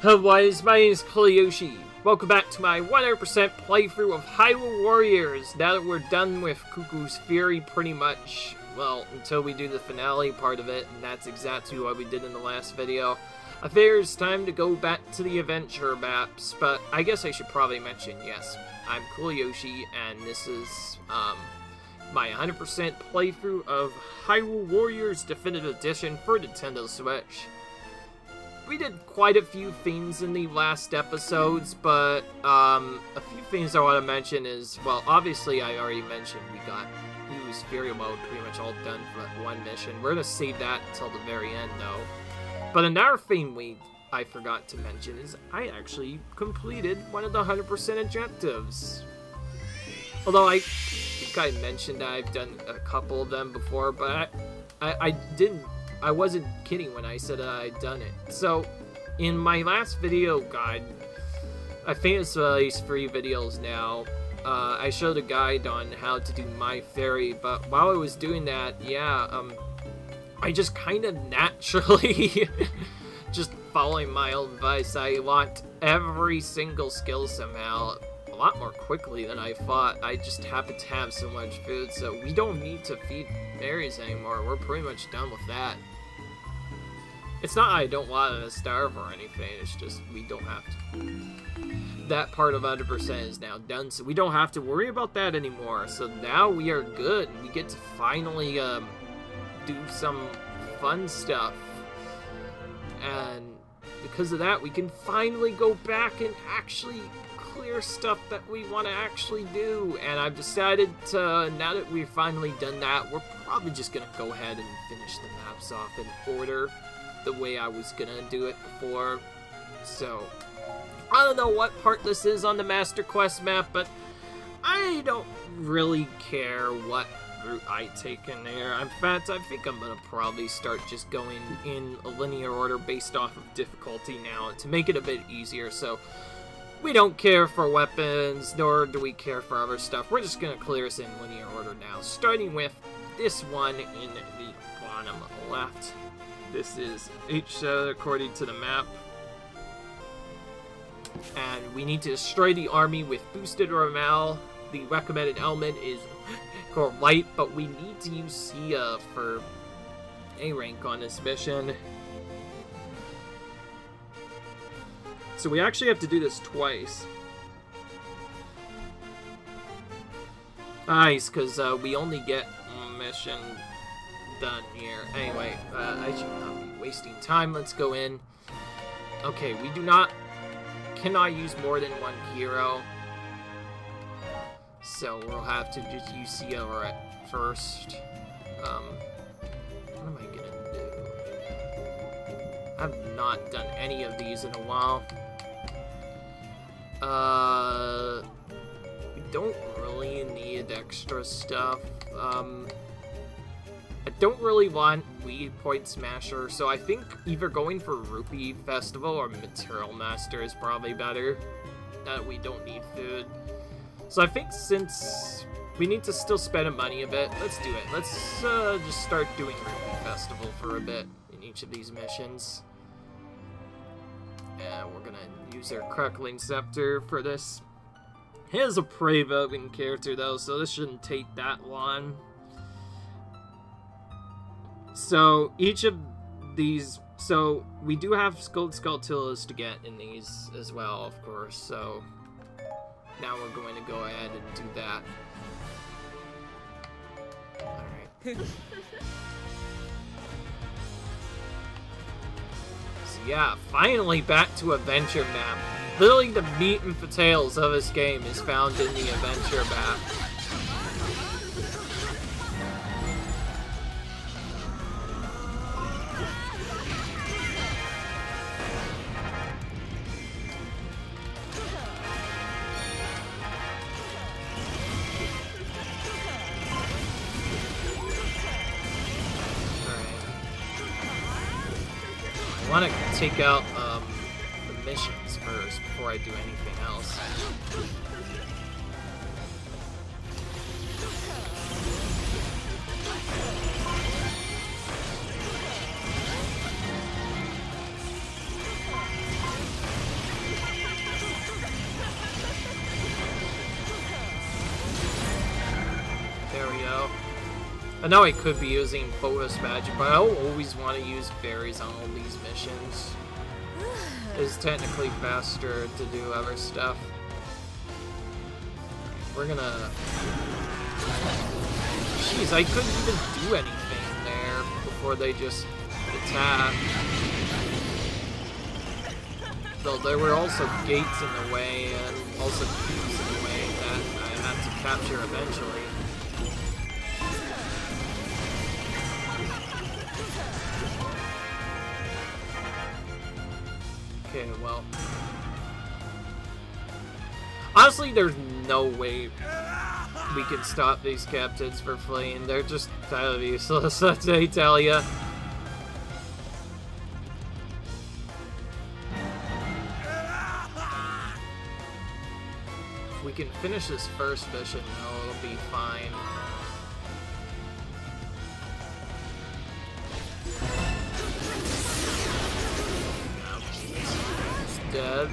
Hello guys, my name is Kuliyoshi. Welcome back to my 100% playthrough of Hyrule Warriors. Now that we're done with Cucco's Fury pretty much, well, until we do the finale part of it, and that's exactly what we did in the last video. I figure it's time to go back to the adventure maps, but I guess I should probably mention, yes, I'm Kuliyoshi, and this is, my 100% playthrough of Hyrule Warriors Definitive Edition for Nintendo Switch. We did quite a few things in the last episodes, but a few things I want to mention is, well, obviously I already mentioned we got Cucco's Fury mode pretty much all done for that one mission. We're going to save that until the very end, though. But another thing I forgot to mention is I actually completed one of the 100% objectives. Although I think I mentioned that I've done a couple of them before, but I wasn't kidding when I said I'd done it. So, in my last video guide, I think it's at least 3 videos now, I showed a guide on how to do my fairy, but while I was doing that, yeah, I just kind of naturally, just following my own advice, I locked every single skill somehow a lot more quickly than I thought. I just happen to have so much food, so we don't need to feed fairies anymore. We're pretty much done with that. It's not I don't want to starve or anything, it's just we don't have to. That part of 100% is now done, so we don't have to worry about that anymore. So now we are good. We get to finally do some fun stuff. And because of that, we can finally go back and actually clear stuff that we want to actually do. And I've decided to, now that we've finally done that, we're probably just going to go ahead and finish the maps off in order the way I was gonna do it before. So I don't know what part this is on the Master Quest map, but I don't really care what route I take in there. In fact, I think I'm gonna probably start just going in a linear order based off of difficulty now to make it a bit easier. So we don't care for weapons, nor do we care for other stuff. We're just gonna clear this in linear order now, starting with this one in the bottom left. This is each according to the map. And we need to destroy the army with boosted morale. The recommended element is light, but we need to use Sia for A rank on this mission. So we actually have to do this twice. Nice, because we only get one mission done here. Anyway, I should not be wasting time. Let's go in. Okay, we cannot use more than one hero. So we'll have to just use Sia at first. What am I gonna do? I've not done any of these in a while. We don't really need extra stuff. I don't really want Wii Point Smasher, so I think either going for Rupee Festival or Material Master is probably better. We don't need food. So I think since we need to still spend money a bit, let's do it. Let's just start doing Rupee Festival for a bit in each of these missions. And we're gonna use our Crackling Scepter for this. He is a prey voting character though, so this shouldn't take that long. So, each of these, so we do have Skulltulas to get in these as well, of course, so now we're going to go ahead and do that. Alright. So yeah, finally back to Adventure Map. Literally the meat and potatoes of this game is found in the Adventure Map. I want to take out the missions first before I do anything else. I know I could be using bonus magic, but I always want to use fairies on all these missions. It's technically faster to do other stuff. We're gonna... Jeez, I couldn't even do anything there before they just attacked. Though there were also gates in the way and also cubes in the way that I had to capture eventually. Okay, well... Honestly, there's no way we can stop these captains for fleeing. They're just kind of useless, that's what I tell ya. If we can finish this first mission, though, it'll be fine. It's dead.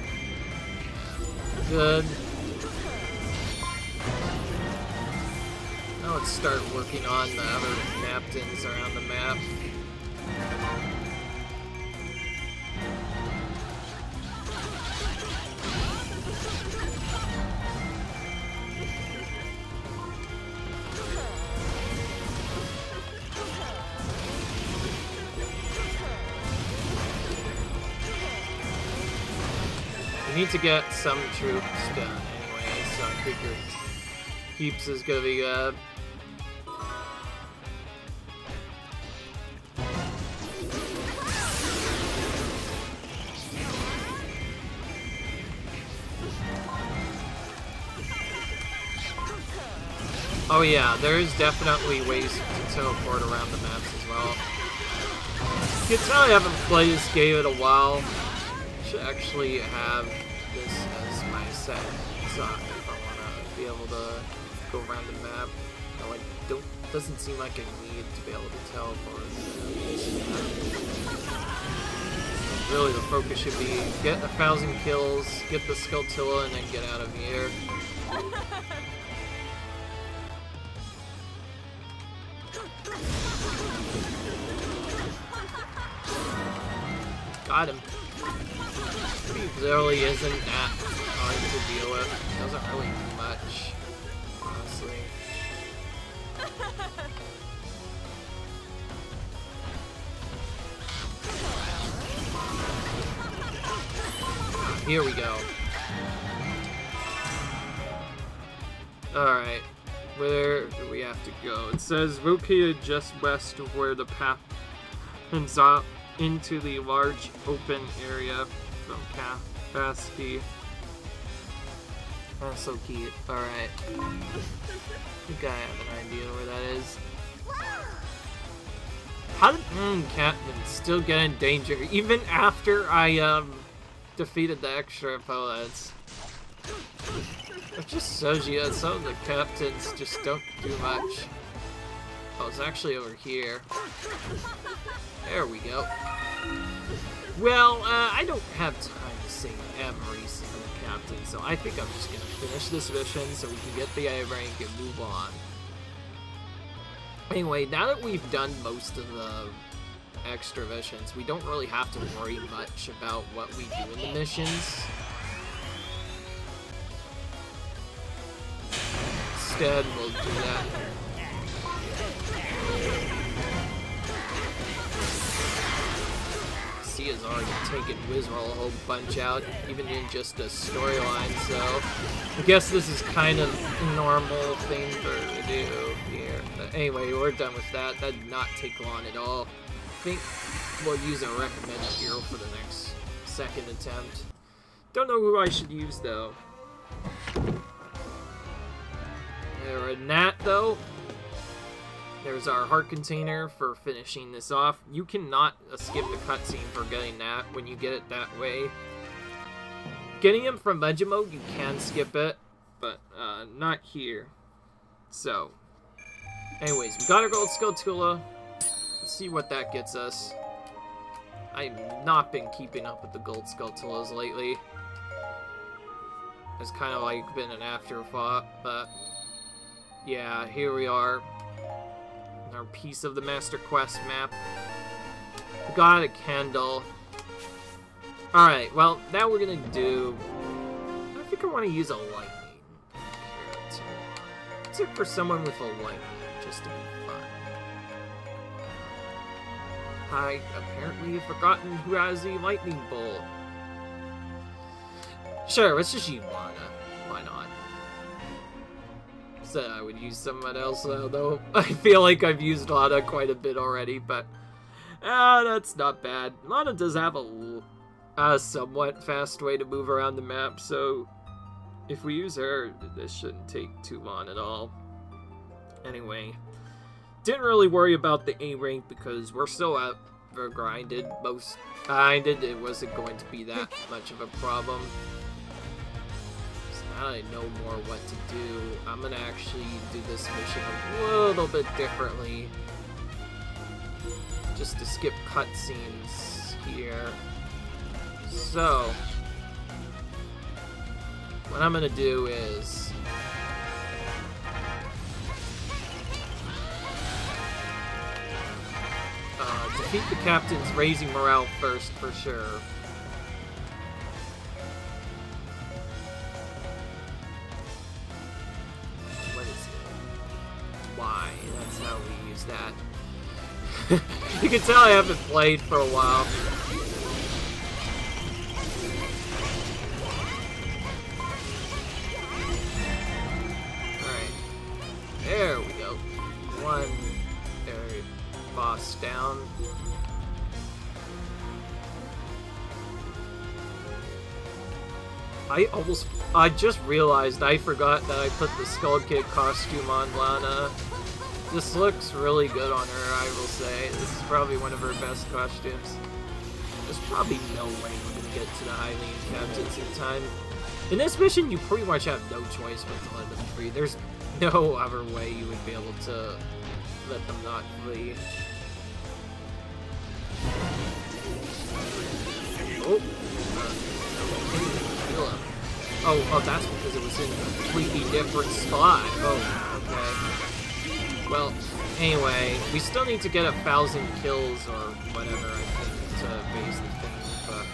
Good. Now let's start working on the other captains around the map. We need to get some troops done anyway, so I figured Keeps is gonna be good. Oh yeah, there's definitely ways to teleport around the maps as well. You can tell I haven't played this game in a while. I should actually have this as my set if I want to be able to go around the map. No, I don't. Doesn't seem like I need to be able to teleport. Really, the focus should be get 1,000 kills, get the Skulltula, and then get out of here. Got him. He really isn't that hard to deal with. Doesn't really do much, honestly. Here we go. Alright. Where do we have to go? It says located just west of where the path ends up into the large open area from Cassidy. Oh, so cute. Alright. I think I have an idea where that is. How did Captain still get in danger even after I defeated the extra opponents? It just shows you that some of the captains just don't do much. Oh, it's actually over here. There we go. Well, I don't have time to save every single captain, so I think I'm just gonna finish this mission so we can get the A rank and move on. Anyway, now that we've done most of the extra missions, we don't really have to worry much about what we do in the missions. Instead, we'll do that. Sia's already taken Wizroll a whole bunch out, even in just a storyline, so I guess this is kind of a normal thing for her to do here. But anyway, we're done with that. That did not take long at all. I think we'll use a recommended hero for the next second attempt. Don't know who I should use, though. There, in that, though, there's our heart container for finishing this off. You cannot skip the cutscene for getting that when you get it that way. Getting him from Legend Mode, you can skip it, but not here. So, anyways, we got our gold Skulltula. Let's see what that gets us. I've not been keeping up with the gold Skulltulas lately. It's kind of like been an afterthought, but yeah, here we are. our piece of the Master Quest map. We got a candle. Alright, well, now we're gonna do... I think I want to use a lightning carrot. Let's look for someone with a lightning, just to be fun. I apparently have forgotten who has the lightning bolt. Sure, let's just use Lana. Why not? Said I would use someone else, though. I feel like I've used Lana quite a bit already, but... that's not bad. Lana does have a somewhat fast way to move around the map, so... if we use her, this shouldn't take too long at all. Anyway... didn't really worry about the A rank because we're still grinded. It wasn't going to be that much of a problem. So now I know more what to do. I'm gonna actually do this mission a little bit differently. Just to skip cutscenes here. So, what I'm gonna do is... defeat the captains, raising morale first, for sure. What is it? Y, that's how we use that. You can tell I haven't played for a while. Alright. There we go. One boss down. I just realized I forgot that I put the Skull Kid costume on Lana. This looks really good on her, I will say. This is probably one of her best costumes. There's probably no way we're gonna get to the Hylian captains in time. In this mission, you pretty much have no choice but to let them free. There's no other way you would be able to let them not flee. Oh! Oh, that's because it was in a completely different spot. Oh, okay. Well, anyway, we still need to get 1,000 kills or whatever, I think, to base the thing, but...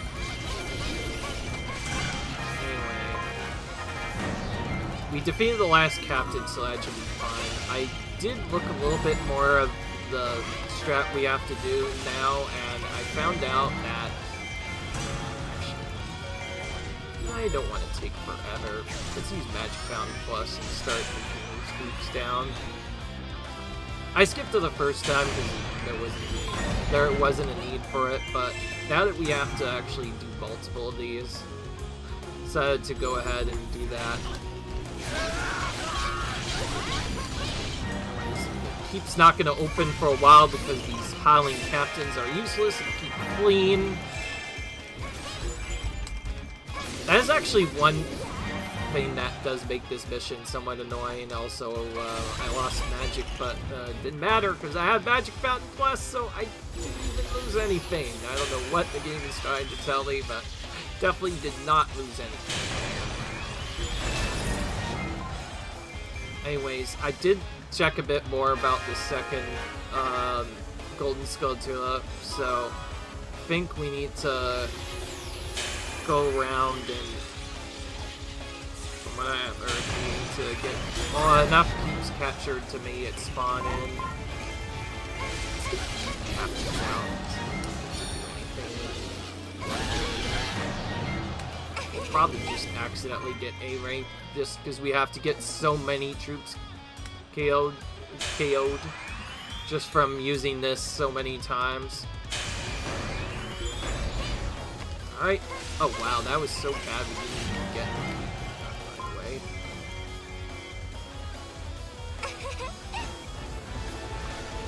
anyway. We defeated the last captain, so that should be fine. I did look a little bit more of the strat we have to do now, and I found out that I don't want to take forever. Let's use Magic Fountain Plus and start taking those troops down. I skipped it the first time because there wasn't a need for it, but now that we have to actually do multiple of these, decided to go ahead and do that. Keeps not going to open for a while because these Hylian captains are useless and keep fleeing. That is actually one thing that does make this mission somewhat annoying. Also, I lost magic, but it didn't matter because I had Magic Fountain Plus, so I didn't even lose anything. I don't know what the game is trying to tell me, but definitely did not lose anything. Anyways, I did check a bit more about the second Golden Skulltula, so I think we need to go around and from what I have heard, we need to get enough cubes captured to make it spawn in. Let's get captured out. We'll probably just accidentally get A rank just because we have to get so many troops KO'd just from using this so many times. Alright. Oh wow, that was so bad we didn't even get it right away.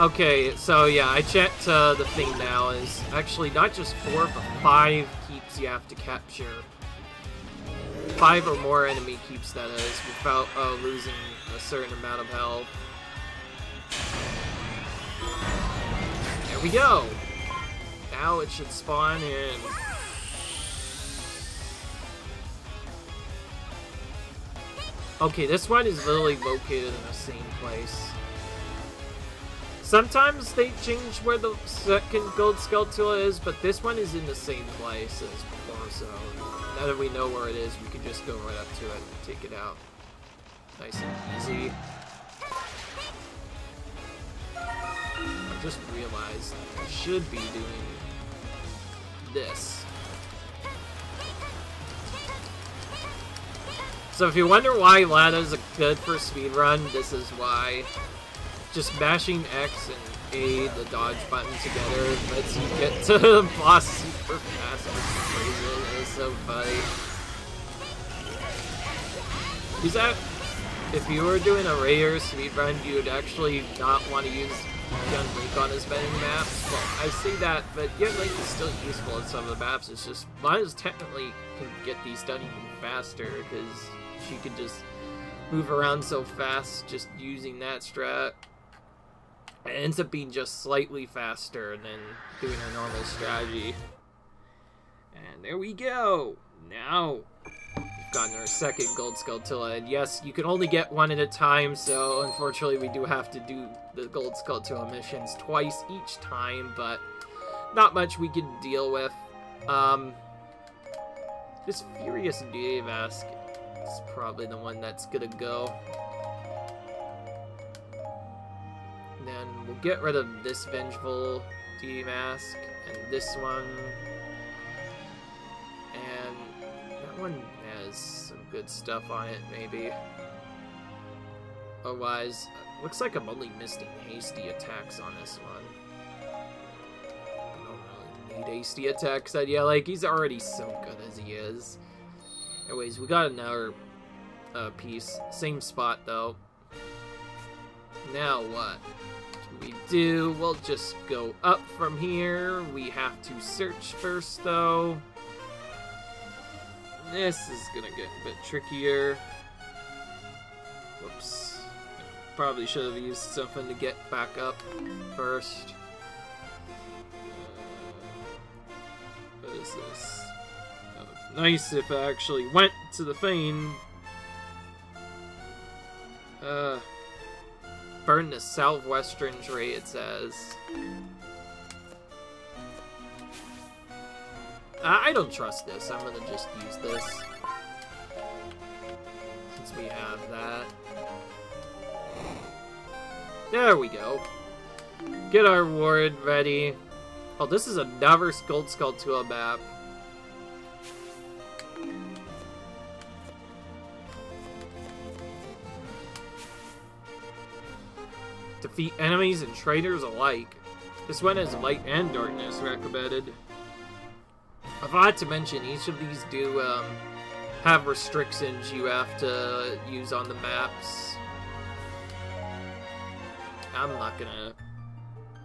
Okay, so yeah, I checked the thing now is actually not just 4, but 5 keeps you have to capture. 5 or more enemy keeps, that is, without losing a certain amount of health. There we go! Now it should spawn in. Okay, this one is literally located in the same place. Sometimes they change where the second gold Skulltula is, but this one is in the same place as before, so now that we know where it is, we can just go right up to it and take it out. Nice and easy. I just realized I should be doing this. So if you wonder why Lada's good for speedrun, this is why. Just mashing X and A, the dodge button together, lets you get to the boss super fast, which is crazy. It is so funny. Is that, if you were doing a rare speedrun, you would actually not want to use Young Link on as many maps? Well, I see that, but Young Link is still useful on some of the maps. It's just, Lada's technically can get these done even faster, because she can just move around so fast just using that strat. It ends up being just slightly faster than doing her normal strategy. And there we go! Now, we've gotten our second gold Skulltula, and yes, you can only get one at a time, so unfortunately we do have to do the gold Skulltula missions twice each time, but not much we can deal with. This Furious DA mask is probably the one that's gonna go. Then we'll get rid of this Vengeful DA mask, and this one, and that one has some good stuff on it, maybe. Otherwise, looks like I'm only missing hasty attacks on this one. I don't really need hasty attacks, yeah, like, he's already so good as he is. Anyways, we got another piece, same spot though. Now what? We do, we'll just go up from here. We have to search first though. This is gonna get a bit trickier. Whoops. Probably should have used something to get back up first. What is this? Oh, nice if I actually went to the Fane. Burn the southwestern tree, it says. I don't trust this. I'm gonna just use this. Since we have that. There we go. Get our ward ready. Oh, this is another gold Skulltula map. Defeat enemies and traitors alike. This one has light and darkness recommended. I forgot to mention, each of these do have restrictions you have to use on the maps. I'm not gonna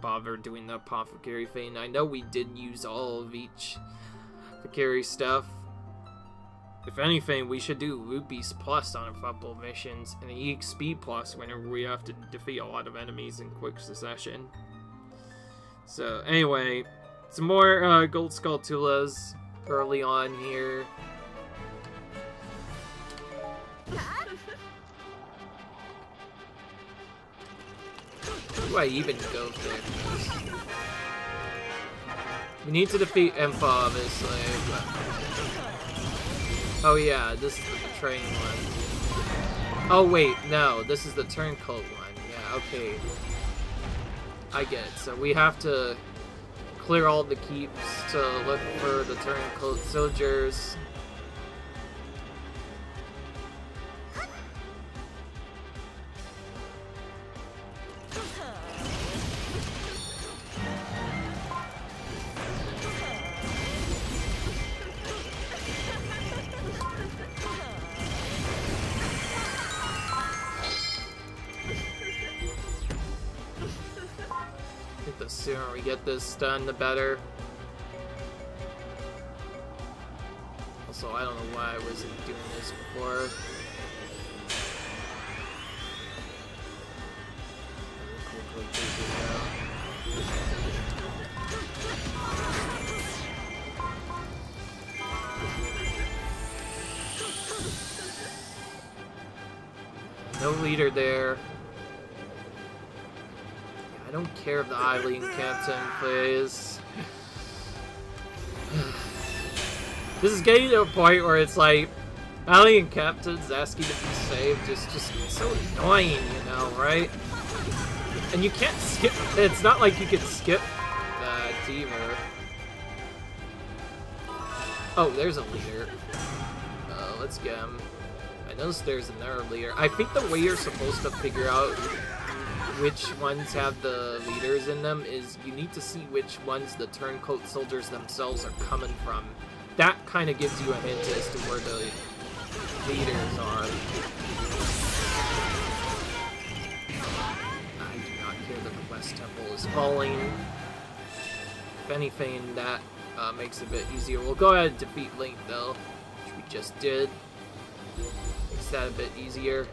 bother doing the Apothecary Fane. I know we did use all of each Apothecary stuff. If anything, we should do Rupees Plus on a couple of missions, and an EXP Plus whenever we have to defeat a lot of enemies in quick succession. So, anyway, some more gold Skulltulas early on here. Where do I even go there? We need to defeat Impa, obviously, but... Oh yeah, this is the betraying one. Oh wait, no, this is the turncoat one. Yeah, okay. I get it. So we have to clear all the keeps to look for the turncoat soldiers. The sooner we get this done, the better. Also, I don't know why I wasn't doing this before. Quickly take it out. No leader there. I don't care if the Eileen Captain plays. This is getting to a point where it's like, Eileen Captain's asking to be saved, just so annoying, you know, right? And you can't skip, it's not like you can skip that either. Oh, there's a leader. Let's get him. I noticed there's another leader. I think the way you're supposed to figure out which ones have the leaders in them is you need to see which ones the turncoat soldiers themselves are coming from. That kind of gives you a hint as to where the leaders are. I do not care that the West Temple is falling. If anything, that makes it a bit easier. We'll go ahead and defeat Link, though, which we just did. Makes that a bit easier.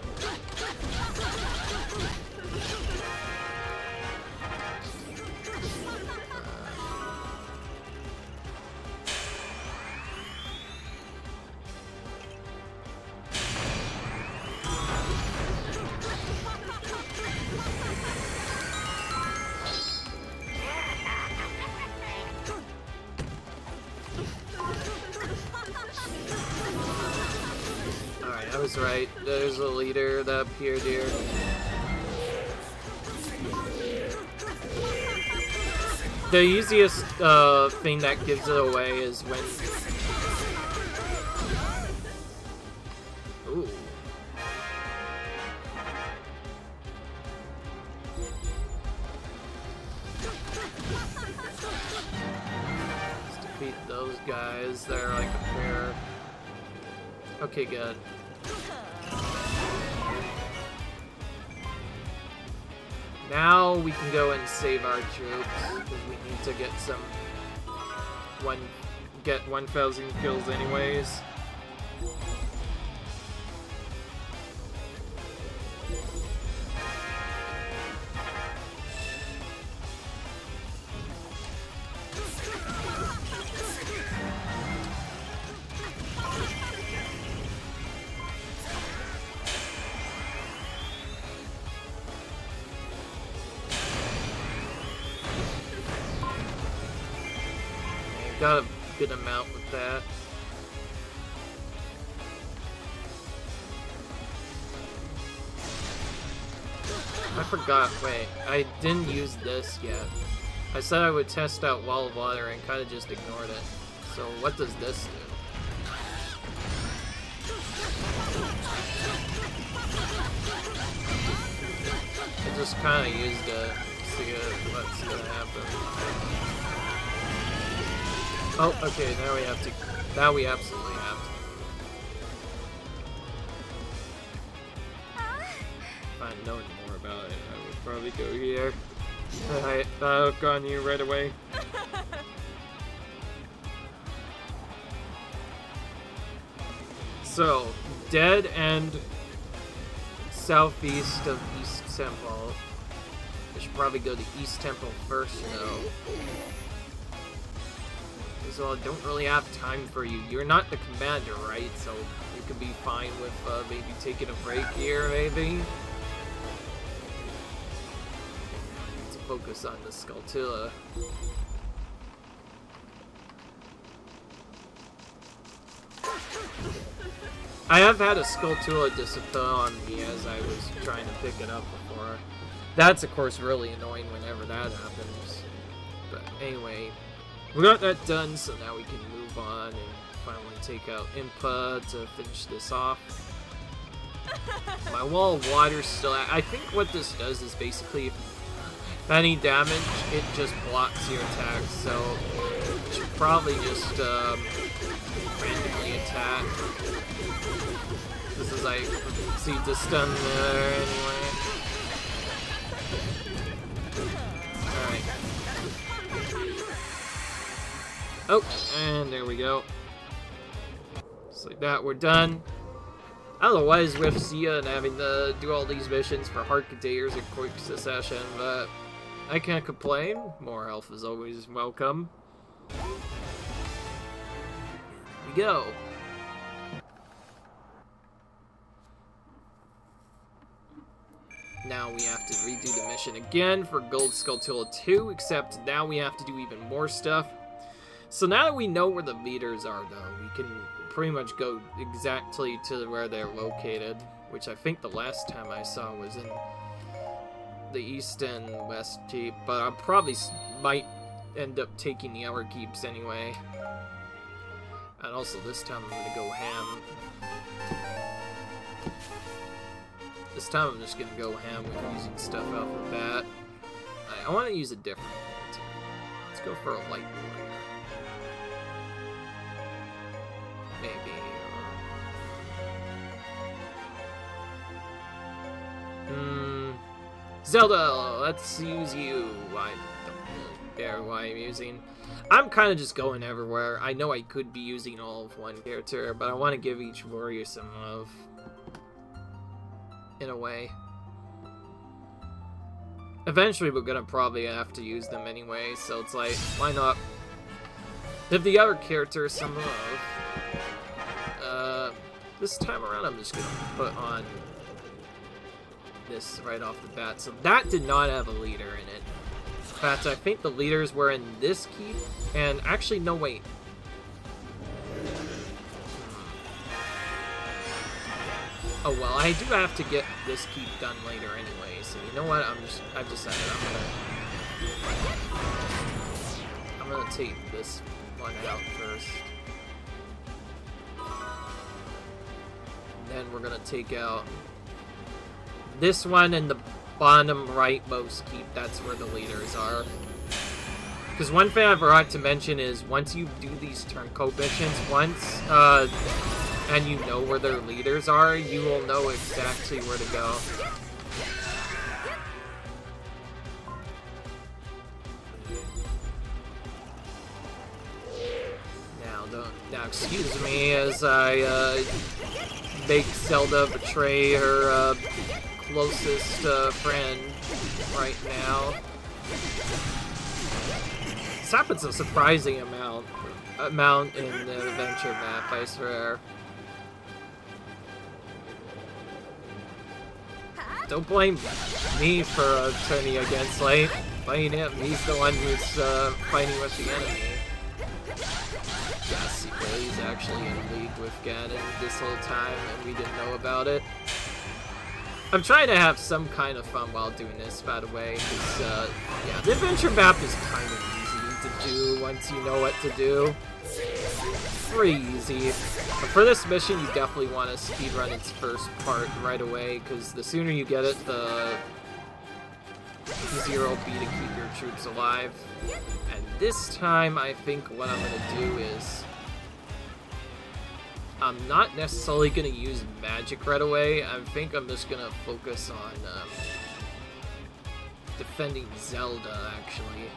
I was right. There's a leader that appeared here. The easiest thing that gives it away is when... Ooh. Let's defeat those guys. They're like a pair. Okay, good. Now we can go and save our troops, because we need to get some... get 1,000 kills anyways. Got a good amount with that. I forgot, wait, I didn't use this yet. I said I would test out Wall of Water and kind of just ignored it. So what does this do? I just kind of used it to see what's gonna happen. Oh, okay, now we have to... Now we absolutely have to. If I know more about it, I would probably go here. Alright, I'll go on you right away. So, dead end southeast of East Temple. I should probably go to East Temple first, though. So I don't really have time for you. You're not the commander, right? So you could be fine with maybe taking a break here, maybe? Need to focus on the Skulltula. I have had a Skulltula disappear on me as I was trying to pick it up before. That's, of course, really annoying whenever that happens. But anyway... We got that done, so now we can move on and finally take out Impa to finish this off. My Wall of Water's still at... I think what this does is basically, if any damage, it just blocks your attacks, so you should probably just randomly attack. This is like, see the stun there anyway. Alright. Oh, and there we go. Just like that, we're done. I don't know what is with Sia and having to do all these missions for hard containers in quick succession, but I can't complain. More health is always welcome. Here we go. now we have to redo the mission again for Gold Skulltula 2, except now we have to do even more stuff. So now that we know where the leaders are, though, we can pretty much go exactly to where they're located, which I think the last time I saw was in the East and West Keep, but I probably might end up taking the Outer Keeps anyway. And also this time I'm gonna go ham. This time I'm just gonna go ham with using stuff off the bat. I want to use a different one too. Let's go for a light warrior. Maybe. Zelda, let's use you. I don't really care why I'm using. I'm kind of just going everywhere. I know I could be using all of one character, but I want to give each warrior some love. In a way. Eventually we're gonna probably have to use them anyway, so it's like, why not give the other characters some love? This time around I'm just gonna put on this right off the bat. So that did not have a leader in it. In fact, I think the leaders were in this keep, and actually, no, wait. Oh well, I do have to get this keep done later anyway, so you know what, I've decided I'm gonna take this one out first. And then we're gonna take out this one and the bottom rightmost keep, that's where the leaders are. Because one thing I forgot to mention is, once you do these turncoat missions once, and you know where their leaders are, you will know exactly where to go. Now excuse me as I make Zelda betray her closest friend right now. This happens a surprising amount in the adventure map, I swear. Don't blame me for turning against Link. Blame him. He's the one who's fighting with the enemy. Yes, he's actually in league with Ganon this whole time, and we didn't know about it. I'm trying to have some kind of fun while doing this, by the way, because, yeah, the adventure map is kind of easy to do once you know what to do. Pretty easy. But for this mission, you definitely want to speedrun its first part right away, because the sooner you get it, the easier it'll be to keep your troops alive. And this time, I think what I'm going to do is, I'm not necessarily going to use magic right away. I think I'm just going to focus on defending Zelda, actually.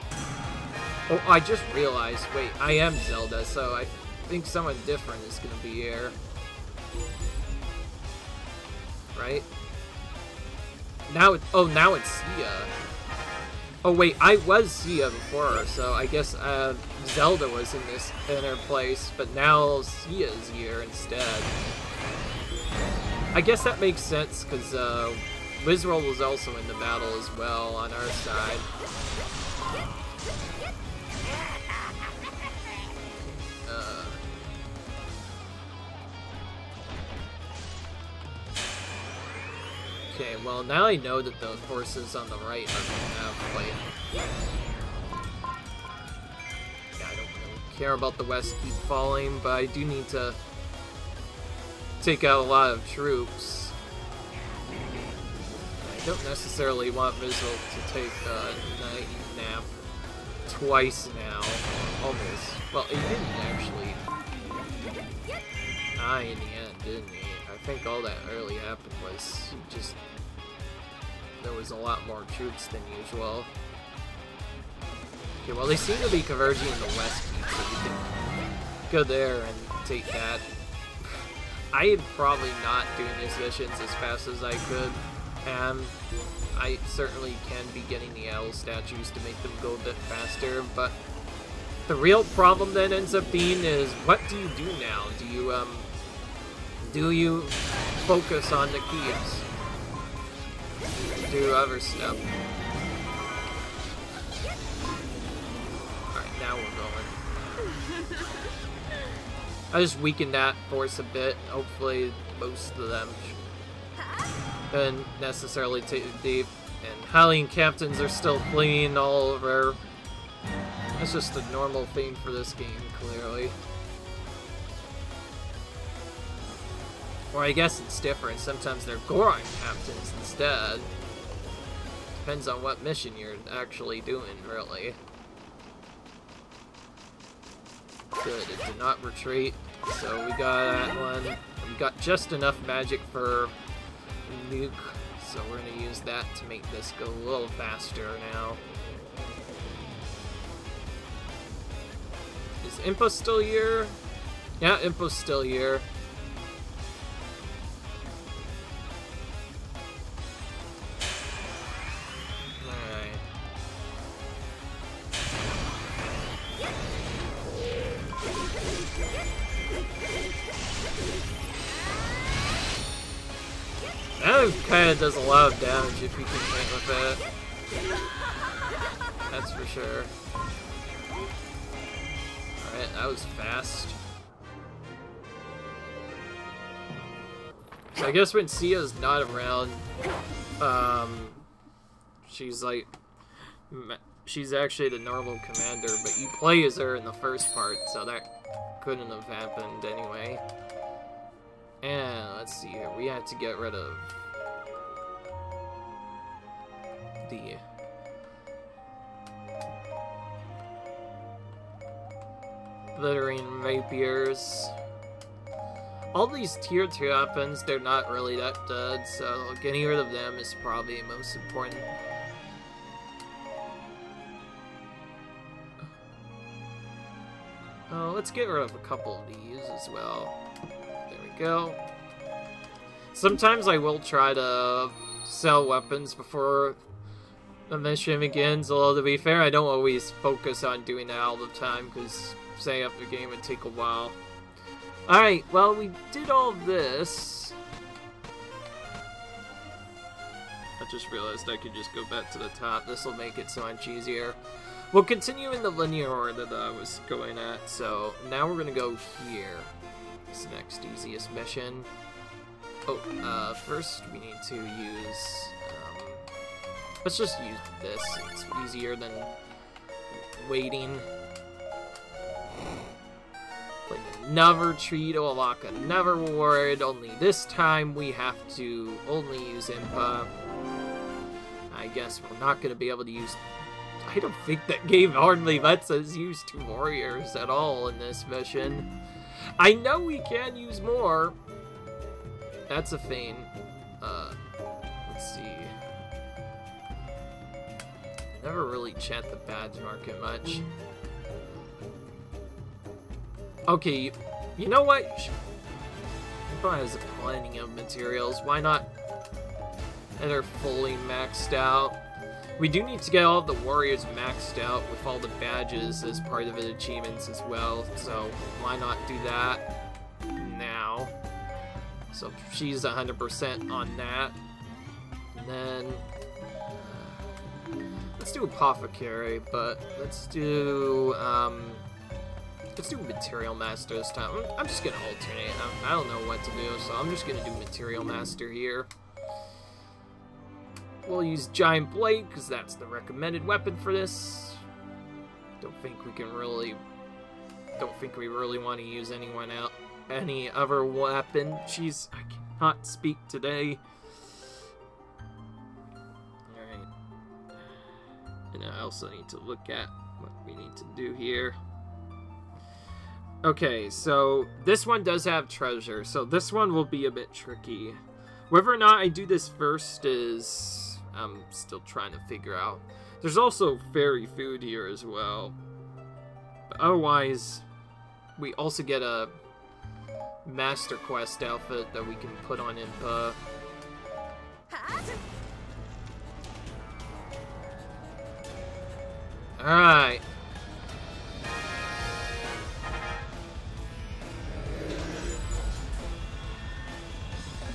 Oh, I just realized, wait, I am Zelda, so I think someone different is going to be here. Right? Now it's Sia. Oh wait, I was Sia before, so I guess Zelda was in her place, but now Sia's here instead. I guess that makes sense, because Wizroll was also in the battle as well on our side. Okay, well now I know that the forces on the right are going to have, like... Yeah, I don't really care about the West Keep falling, but I do need to take out a lot of troops. I don't necessarily want Visual to take a night nap twice now. Almost. Well, he didn't actually die in the end, didn't he? I think all that really happened was just there was a lot more troops than usual. Okay, well they seem to be converging in the West Keep, so we can go there and take that. I am probably not doing these missions as fast as I could, and I certainly can be getting the owl statues to make them go a bit faster, but the real problem then ends up being is, what do you do now? Do you focus on the keys? do other stuff. Alright, now we're going. I just weakened that force a bit. Hopefully most of them didn't necessarily take deep. And Hylian captains are still fleeing all over. That's just a normal thing for this game, clearly. Or I guess it's different. Sometimes they're Goron captains instead. Depends on what mission you're actually doing, really. Good, it did not retreat. So we got that one. We got just enough magic for nuke. So we're going to use that to make this go a little faster now. Is Impa still here? Yeah, Impa's still here. Alright. That kind of does a lot of damage if you can hit with it. That's for sure. Alright, that was fast. So I guess when Sia's not around, she's like, she's actually the normal commander, but you play as her in the first part, so that couldn't have happened anyway. And let's see here, we have to get rid of the glittering rapiers. All these tier 2 weapons, they're not really that good, so getting rid of them is probably most important. Let's get rid of a couple of these as well. There we go. Sometimes I will try to sell weapons before the mission begins, although to be fair, I don't always focus on doing that all the time, because setting up the game would take a while. Alright, well, we did all this. I just realized I could just go back to the top. This will make it so much easier. We'll continue in the linear order that I was going at, so now we're going to go here. This next easiest mission. Oh, first we need to use, let's just use this. It's easier than waiting. Like another tree to unlock another reward, only this time we have to only use Impa. I guess we're not going to be able to use... I don't think that game hardly lets us use 2 warriors at all in this mission. I know we can use more. That's a thing. Let's see. Never really checked the badge market much. Okay, you know what? Impa has plenty of materials. Why not? And they're fully maxed out. We do need to get all of the warriors maxed out with all the badges as part of the achievements as well. So why not do that now? So she's 100% on that. And then let's do Apothecary, but let's do Material Master this time. I'm just gonna alternate. I don't know what to do, so I'm just gonna do Material Master here. We'll use Giant Blade, because that's the recommended weapon for this. Don't think we really want to use any other weapon. Jeez, I cannot speak today. Alright. And I also need to look at what we need to do here. Okay, so this one does have treasure, so this one will be a bit tricky. Whether or not I do this first is... I'm still trying to figure out. There's also fairy food here as well. But otherwise, we also get a Master Quest outfit that we can put on Impa. Alright.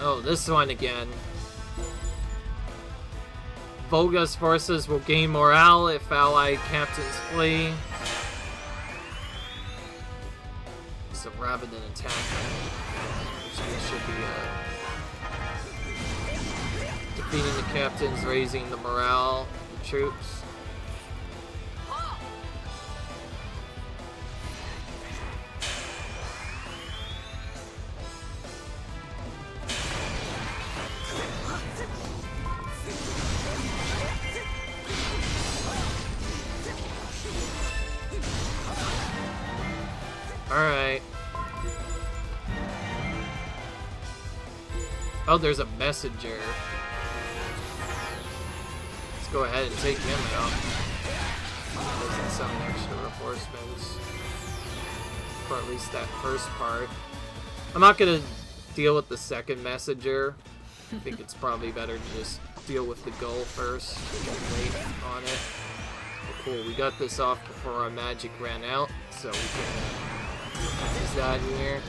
Oh, this one again. Volga's forces will gain morale if allied captains flee. So rather than attack, which should be defeating the captains, raising the morale of the troops. Alright. Oh, there's a messenger. Let's go ahead and take him out. Doesn't summon extra reinforcements. For at least that first part. I'm not gonna deal with the second messenger. I think it's probably better to just deal with the goal first and wait on it. Oh, cool, we got this off before our magic ran out, so we can use that here.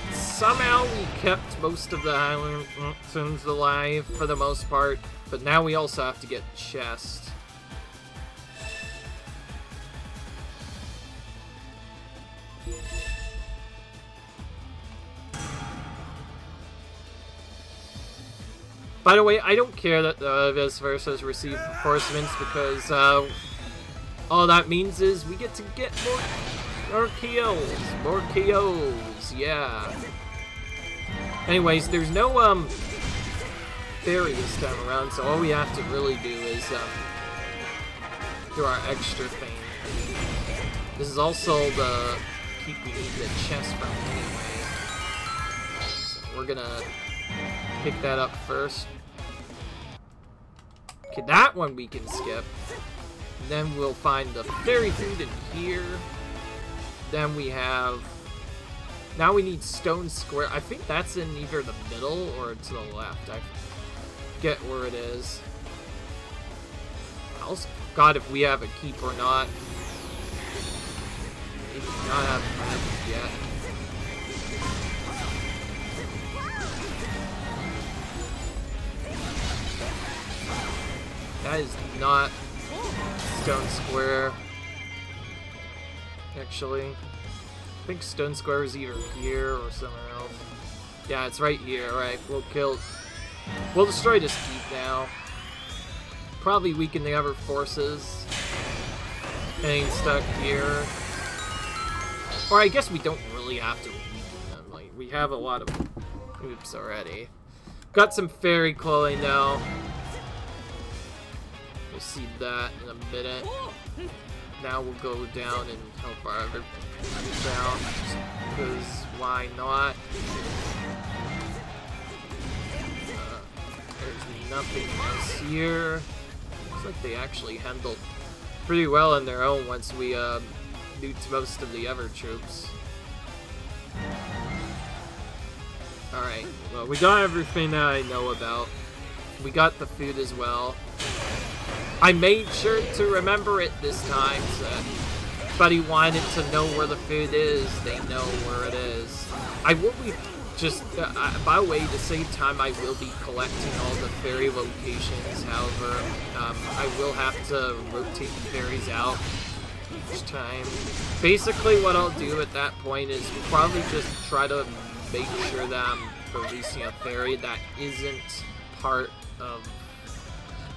And somehow we kept most of the Highlands alive for the most part, but now we also have to get chest. By the way, I don't care that the vice versa received reinforcements because all that means is we get to get more KOs. More KOs, yeah. Anyways, there's no fairy this time around, so all we have to really do is do our extra thing. This is also the keep we need the chest from anyway. So we're gonna pick that up first. Okay, that one we can skip. Then we'll find the fairy food in here. Then we have... Now we need stone square. I think that's in either the middle or to the left. I forget where it is. I also forgot if we have a keep or not. We do not have a keep yet. That is not stone square. Actually, I think stone square is either here or somewhere else. Yeah, it's right here. Alright, we'll destroy this keep now. Probably weaken the other forces. Getting stuck here. Or I guess we don't really have to weaken them. Like, we have a lot of oops already. Got some fairy clothing now. We'll see that in a minute. Now we'll go down and help our other troops out, because why not? There's nothing else here. Looks like they actually handled pretty well on their own once we nuked most of the other troops. Alright, well, we got everything that I know about. We got the food as well. I made sure to remember it this time, so if anybody wanted to know where the food is, they know where it is. I will be just, by the way, to save time, I will be collecting all the fairy locations. However, I will have to rotate the fairies out each time. Basically, what I'll do at that point is probably just try to make sure that I'm releasing a fairy that isn't part of...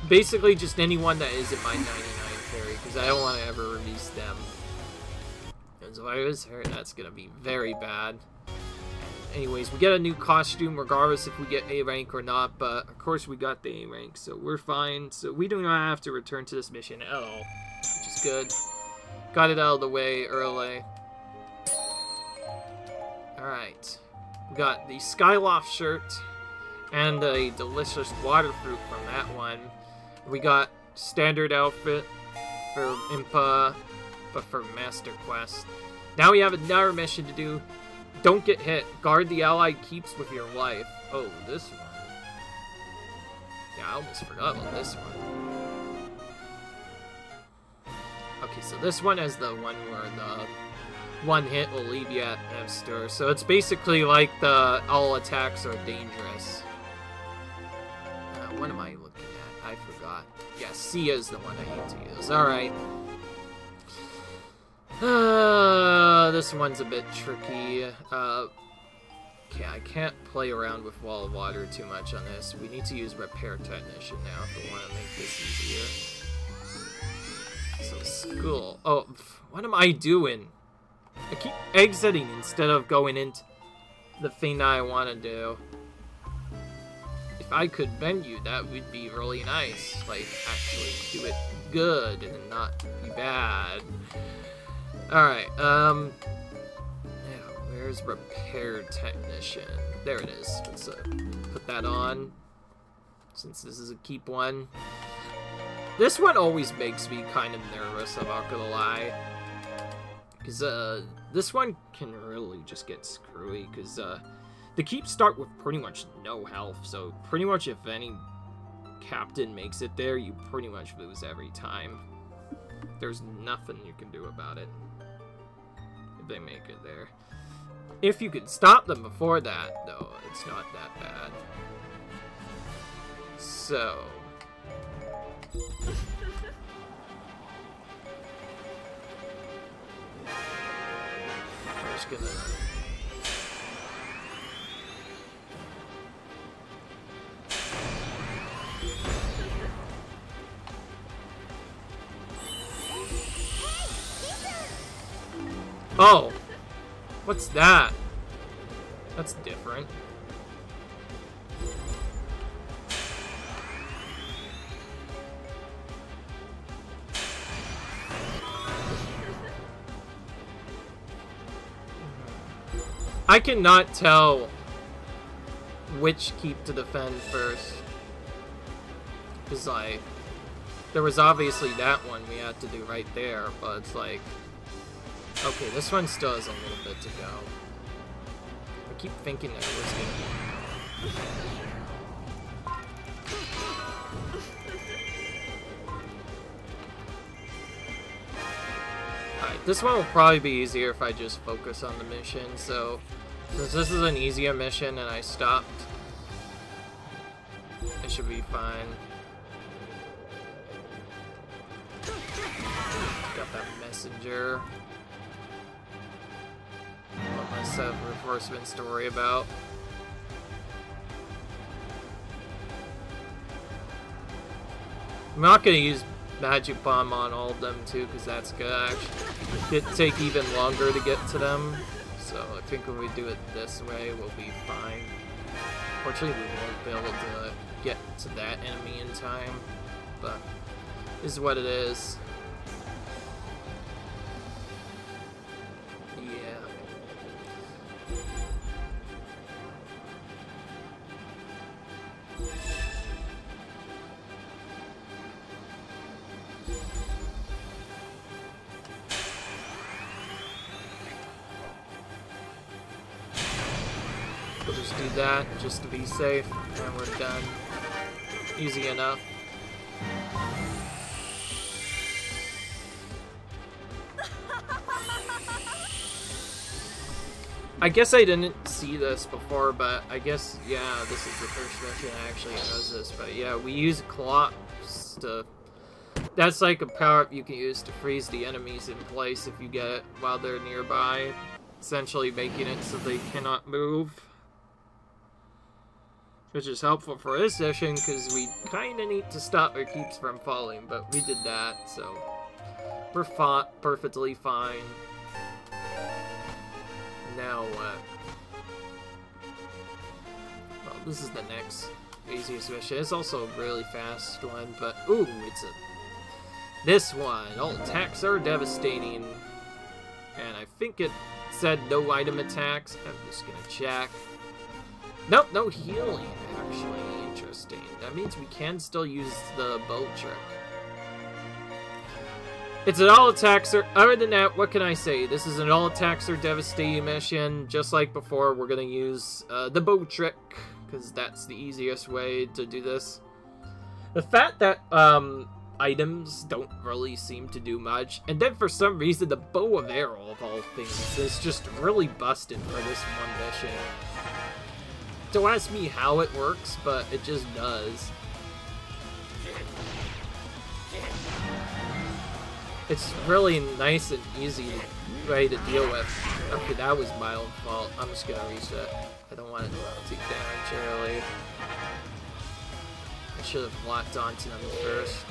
Basically, just anyone that isn't my 99 fairy, because I don't want to ever release them. And so I was hurt, that's going to be very bad. Anyways, we get a new costume regardless if we get A rank or not, but of course we got the A rank, so we're fine. So we do not have to return to this mission at all, which is good. Got it out of the way early. Alright. We got the Skyloft shirt and a delicious water fruit from that one. We got standard outfit for Impa, but for Master Quest. Now we have another mission to do. Don't get hit. Guard the allied keeps with your life. Oh, this one. Yeah, I almost forgot about this one. Okay, so this one is the one where the one hit will leave you at F-stir. So it's basically like the all attacks are dangerous. what am I looking at? I forgot. Yeah, C is the one I need to use. Alright. This one's a bit tricky. Okay, I can't play around with Wall of Water too much on this. We need to use Repair Technician now if we want to make this easier. So, school. Oh, what am I doing? I keep exiting instead of going into the thing that I want to do. If I could menu, that would be really nice. Like, actually do it good and not be bad. Alright, yeah, where's Repair Technician? There it is. Let's put that on, since this is a keep one. This one always makes me kind of nervous, I'm not gonna lie. Because, this one can really just get screwy, because, the keeps start with pretty much no health, so pretty much if any captain makes it there, you pretty much lose every time. There's nothing you can do about it if they make it there. If you can stop them before that, though, it's not that bad. So... I'm just gonna... Oh! What's that? That's different. I cannot tell which keep to defend first. Because, like, there was obviously that one we had to do right there, but it's like... Okay, this one still has a little bit to go. I keep thinking that it was gonna be... Alright, this one will probably be easier if I just focus on the mission, so... Since this is an easier mission and I stopped, it should be fine. Got that messenger. A set of reinforcements to worry about. I'm not going to use Magic Bomb on all of them too, because that's going to actually take even longer to get to them. So I think when we do it this way, we'll be fine. Fortunately, we won't be able to get to that enemy in time, but this is what it is. We'll just do that just to be safe, and we're done. Easy enough. I guess I didn't see this before, but I guess, yeah, this is the first mission that actually has this. But yeah, we use clocks to... That's like a power-up you can use to freeze the enemies in place if you get it while they're nearby. Essentially making it so they cannot move. Which is helpful for this session, because we kind of need to stop our keeps from falling, but we did that, so we're perfectly fine. Now what? Well, this is the next easiest mission. It's also a really fast one, but ooh, it's a... This one, all attacks are devastating, and I think it said no item attacks. I'm just gonna check. Nope, no healing, actually. Interesting. That means we can still use the bow trick. It's an all attacks are... Other than that, what can I say? This is an all attacks are devastating mission. Just like before, we're gonna use the bow trick, because that's the easiest way to do this. The fact that items don't really seem to do much, and then for some reason the bow of arrow of all things is just really busted for this one mission. Don't ask me how it works, but it just does. It's really nice and easy way to deal with. Okay, that was my own fault. I'm just gonna reset. I don't want to take damage early. I should have locked onto them first.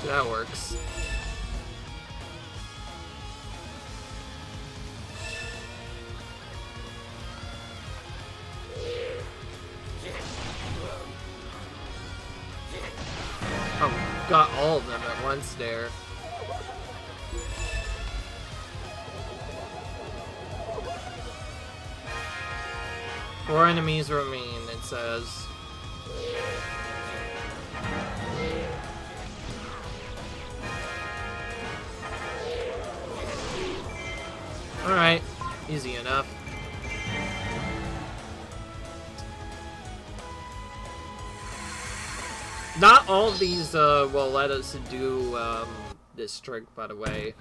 That works. Oh, got all of them at once there. Four enemies remain, it says. Alright, easy enough. Not all of these will let us do this trick, by the way.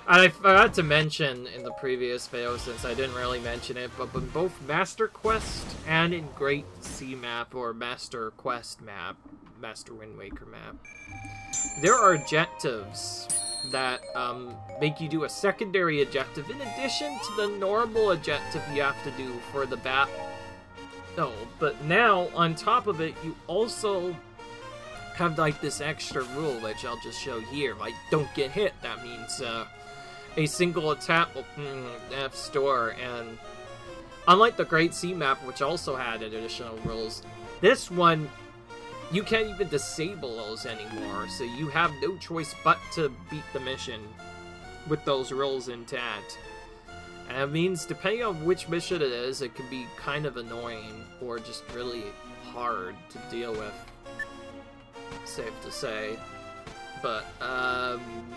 And I forgot to mention in the previous video, since I didn't really mention it, but in both Master Quest and in Great Sea Map, or Master Quest Map, Master Wind Waker Map, there are objectives that make you do a secondary objective in addition to the normal objective you have to do for the bat. No, but now, on top of it, you also have like this extra rule, which I'll just show here. Like, don't get hit. That means a single attack will F-store, and unlike the Great Sea Map, which also had additional rules, this one, you can't even disable those anymore, so you have no choice but to beat the mission with those rules intact. And it means, depending on which mission it is, it can be kind of annoying, or just really hard to deal with. Safe to say. But,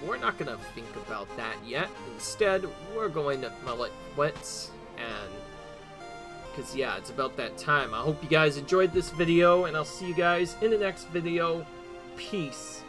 we're not gonna think about that yet. Instead, we're going to mullet wets, and because, yeah, it's about that time. I hope you guys enjoyed this video, and I'll see you guys in the next video. Peace.